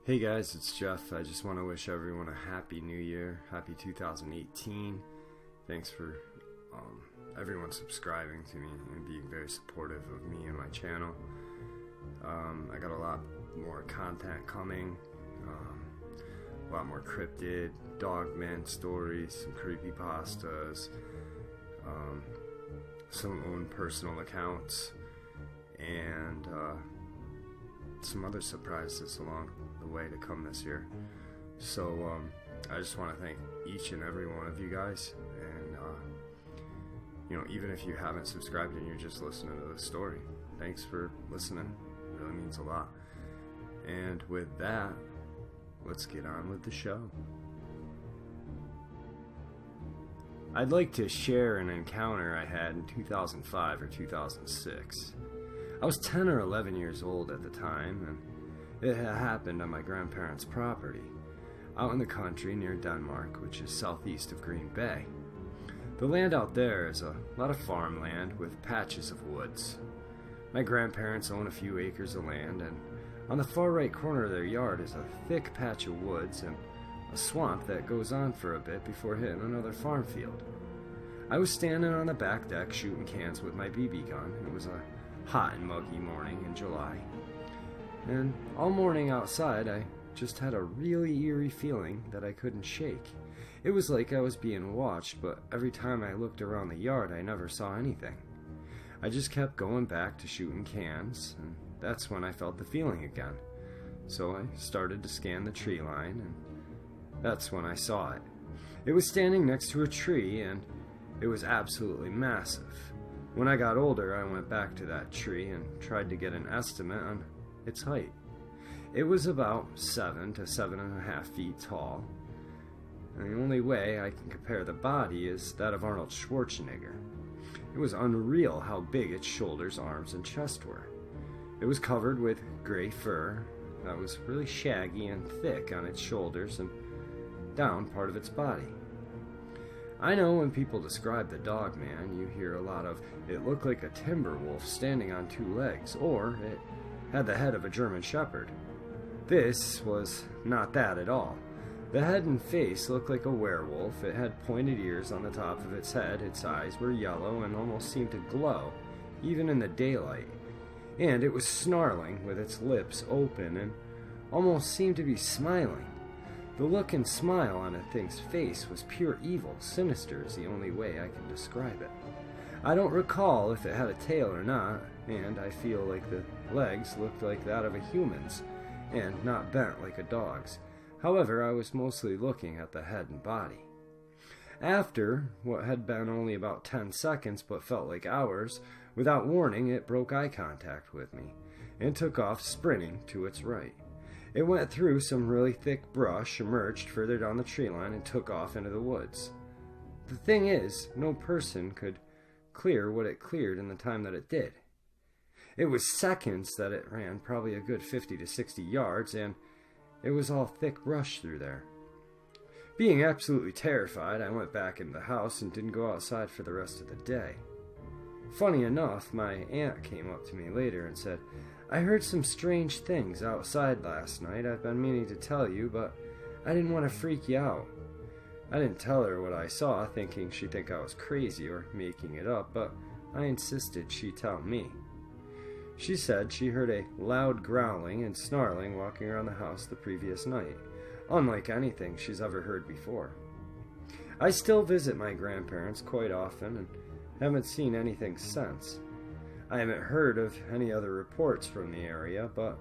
Hey guys, it's Jeff. I just want to wish everyone a happy new year, happy 2018. Thanks for everyone subscribing to me and being very supportive of me and my channel. I got a lot more content coming, a lot more cryptid, Dogman stories, some creepypastas, some own personal accounts, and some other surprises along the way to come this year. So I just want to thank each and every one of you guys, and even if you haven't subscribed and you're just listening to the story, thanks for listening. It really means a lot. And with that, let's get on with the show. I'd like to share an encounter I had in 2005 or 2006. I was 10 or 11 years old at the time, and it had happened on my grandparents' property, out in the country near Denmark, which is southeast of Green Bay. The land out there is a lot of farmland with patches of woods. My grandparents own a few acres of land, and on the far right corner of their yard is a thick patch of woods and a swamp that goes on for a bit before hitting another farm field. I was standing on the back deck shooting cans with my BB gun. It was a hot and muggy morning in July, and all morning outside I just had a really eerie feeling that I couldn't shake. It was like I was being watched, but every time I looked around the yard I never saw anything. I just kept going back to shooting cans, and that's when I felt the feeling again. So I started to scan the tree line, and that's when I saw it. It was standing next to a tree, and it was absolutely massive. When I got older, I went back to that tree and tried to get an estimate on its height. It was about 7 to 7.5 feet tall, and the only way I can compare the body is that of Arnold Schwarzenegger. It was unreal how big its shoulders, arms, and chest were. It was covered with gray fur that was really shaggy and thick on its shoulders and down part of its body. I know when people describe the Dogman, you hear a lot of, it looked like a timber wolf standing on two legs, or it had the head of a German Shepherd. This was not that at all. The head and face looked like a werewolf. It had pointed ears on the top of its head, its eyes were yellow and almost seemed to glow, even in the daylight. And it was snarling with its lips open and almost seemed to be smiling. The look and smile on a thing's face was pure evil. Sinister is the only way I can describe it. I don't recall if it had a tail or not, and I feel like the legs looked like that of a human's, and not bent like a dog's. However, I was mostly looking at the head and body. After what had been only about 10 seconds but felt like hours, without warning it broke eye contact with me, and took off sprinting to its right. It went through some really thick brush, emerged further down the tree line, and took off into the woods. The thing is, no person could clear what it cleared in the time that it did. It was seconds that it ran, probably a good 50 to 60 yards, and it was all thick brush through there. Being absolutely terrified, I went back into the house and didn't go outside for the rest of the day. Funny enough, my aunt came up to me later and said, "I heard some strange things outside last night. I've been meaning to tell you, but I didn't want to freak you out." I didn't tell her what I saw, thinking she'd think I was crazy or making it up, but I insisted she tell me. She said she heard a loud growling and snarling walking around the house the previous night, unlike anything she's ever heard before. I still visit my grandparents quite often and haven't seen anything since. I haven't heard of any other reports from the area, but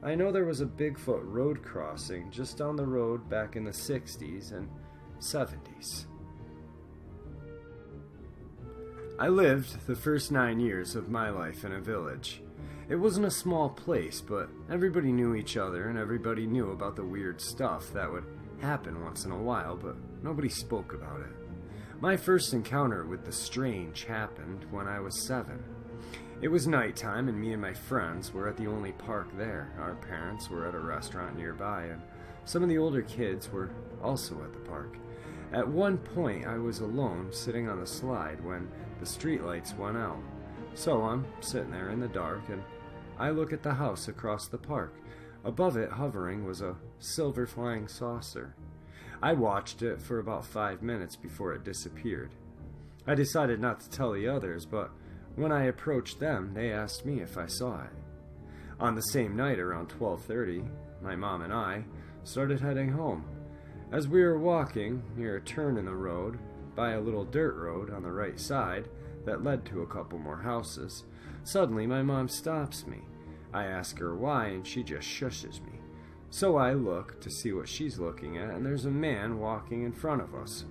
I know there was a Bigfoot road crossing just down the road back in the 60s and 70s. I lived the first 9 years of my life in a village. It wasn't a small place, but everybody knew each other and everybody knew about the weird stuff that would happen once in a while, but nobody spoke about it. My first encounter with the strange happened when I was 7. It was nighttime, and me and my friends were at the only park there. Our parents were at a restaurant nearby, and some of the older kids were also at the park. At one point, I was alone, sitting on the slide, when the streetlights went out. So I'm sitting there in the dark, and I look at the house across the park. Above it, hovering, was a silver flying saucer. I watched it for about 5 minutes before it disappeared. I decided not to tell the others, but when I approached them, they asked me if I saw it. On the same night, around 12:30, my mom and I started heading home. As we were walking near a turn in the road, by a little dirt road on the right side that led to a couple more houses, suddenly my mom stops me. I ask her why, and she just shushes me. So I look to see what she's looking at, and there's a man walking in front of us,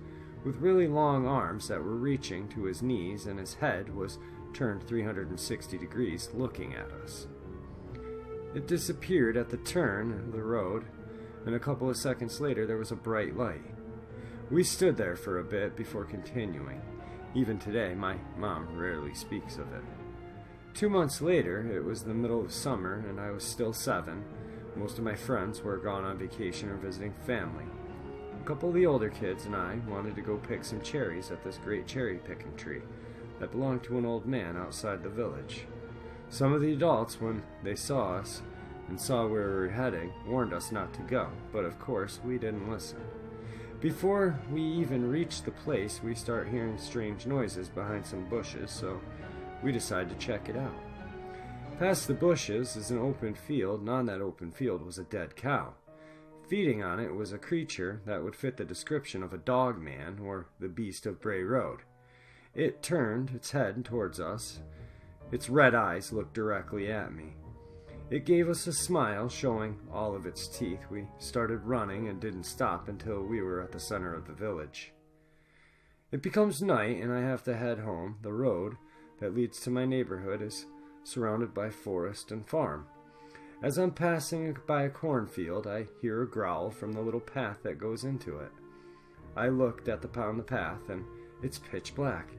with really long arms that were reaching to his knees, and his head was turned 360 degrees looking at us. It disappeared at the turn of the road, and a couple of seconds later there was a bright light. We stood there for a bit before continuing. Even today, my mom rarely speaks of it. 2 months later, it was the middle of summer, and I was still 7. Most of my friends were gone on vacation or visiting family. A couple of the older kids and I wanted to go pick some cherries at this great cherry picking tree that belonged to an old man outside the village. Some of the adults, when they saw us and saw where we were heading, warned us not to go, but of course we didn't listen. Before we even reached the place, we start hearing strange noises behind some bushes, so we decided to check it out. Past the bushes is an open field, and on that open field was a dead cow. Feeding on it was a creature that would fit the description of a Dogman, or the Beast of Bray Road. It turned its head towards us. Its red eyes looked directly at me. It gave us a smile, showing all of its teeth. We started running and didn't stop until we were at the center of the village. It becomes night, and I have to head home. The road that leads to my neighborhood is surrounded by forest and farm. As I'm passing by a cornfield, I hear a growl from the little path that goes into it. I looked on the path, and it's pitch black.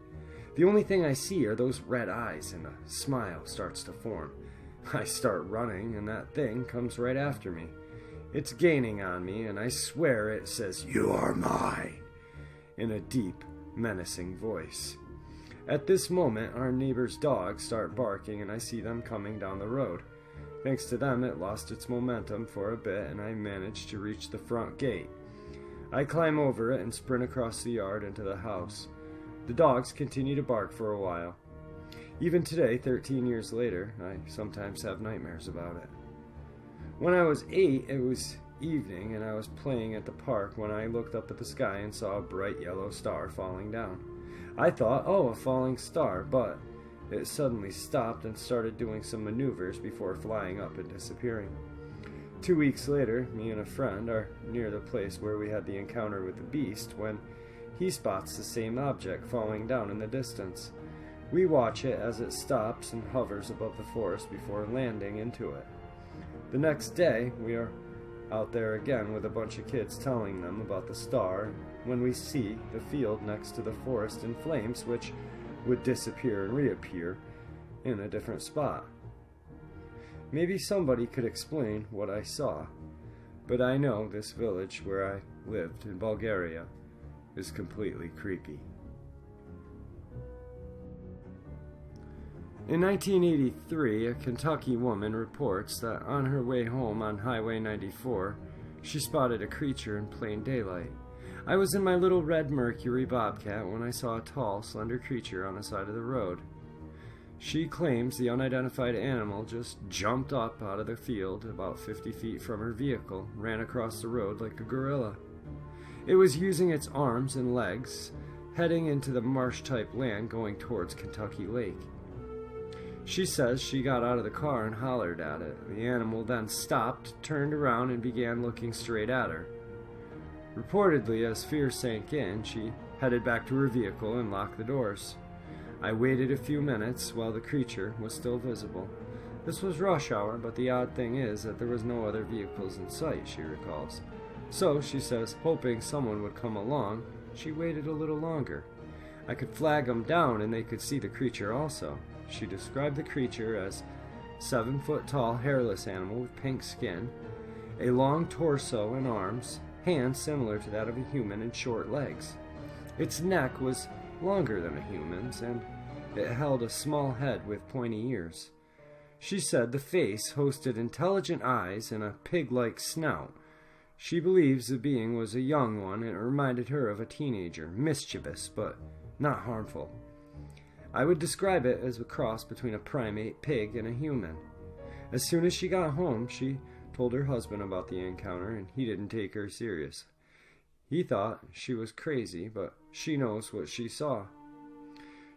The only thing I see are those red eyes, and a smile starts to form. I start running, and that thing comes right after me. It's gaining on me, and I swear it says, "You are mine," in a deep, menacing voice. At this moment, our neighbor's dogs start barking, and I see them coming down the road. Thanks to them, it lost its momentum for a bit, and I managed to reach the front gate. I climb over it and sprint across the yard into the house. The dogs continue to bark for a while. Even today, 13 years later, I sometimes have nightmares about it. When I was 8, it was evening, and I was playing at the park when I looked up at the sky and saw a bright yellow star falling down. I thought, oh, a falling star, but it suddenly stopped and started doing some maneuvers before flying up and disappearing. 2 weeks later, me and a friend are near the place where we had the encounter with the beast when he spots the same object falling down in the distance. We watch it as it stops and hovers above the forest before landing into it. The next day, we are out there again with a bunch of kids telling them about the star when we see the field next to the forest in flames, which would disappear and reappear in a different spot. Maybe somebody could explain what I saw, but I know this village where I lived in Bulgaria is completely creepy. In 1983, a Kentucky woman reports that on her way home on Highway 94, she spotted a creature in plain daylight. I was in my little red Mercury Bobcat when I saw a tall, slender creature on the side of the road. She claims the unidentified animal just jumped up out of the field about 50 feet from her vehicle, ran across the road like a gorilla. It was using its arms and legs, heading into the marsh-type land going towards Kentucky Lake. She says she got out of the car and hollered at it. The animal then stopped, turned around, and began looking straight at her. Reportedly, as fear sank in, she headed back to her vehicle and locked the doors. I waited a few minutes while the creature was still visible. This was rush hour, but the odd thing is that there was no other vehicles in sight, she recalls. So, she says, hoping someone would come along, she waited a little longer. I could flag them down and they could see the creature also. She described the creature as 7-foot-tall, hairless animal with pink skin, a long torso and arms, hands similar to that of a human, and short legs. Its neck was longer than a human's, and it held a small head with pointy ears. She said the face hosted intelligent eyes and a pig-like snout. She believes the being was a young one and it reminded her of a teenager, mischievous but not harmful. I would describe it as a cross between a primate pig and a human. As soon as she got home, she told her husband about the encounter and he didn't take her serious. He thought she was crazy, but she knows what she saw.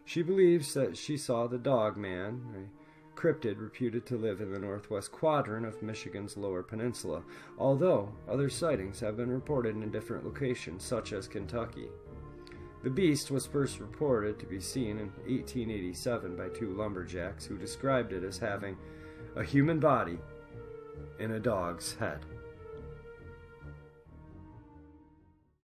She believes that she saw the Dogman, a cryptid reputed to live in the northwest quadrant of Michigan's Lower Peninsula, although other sightings have been reported in different locations, such as Kentucky. The beast was first reported to be seen in 1887 by two lumberjacks who described it as having a human body in a dog's head.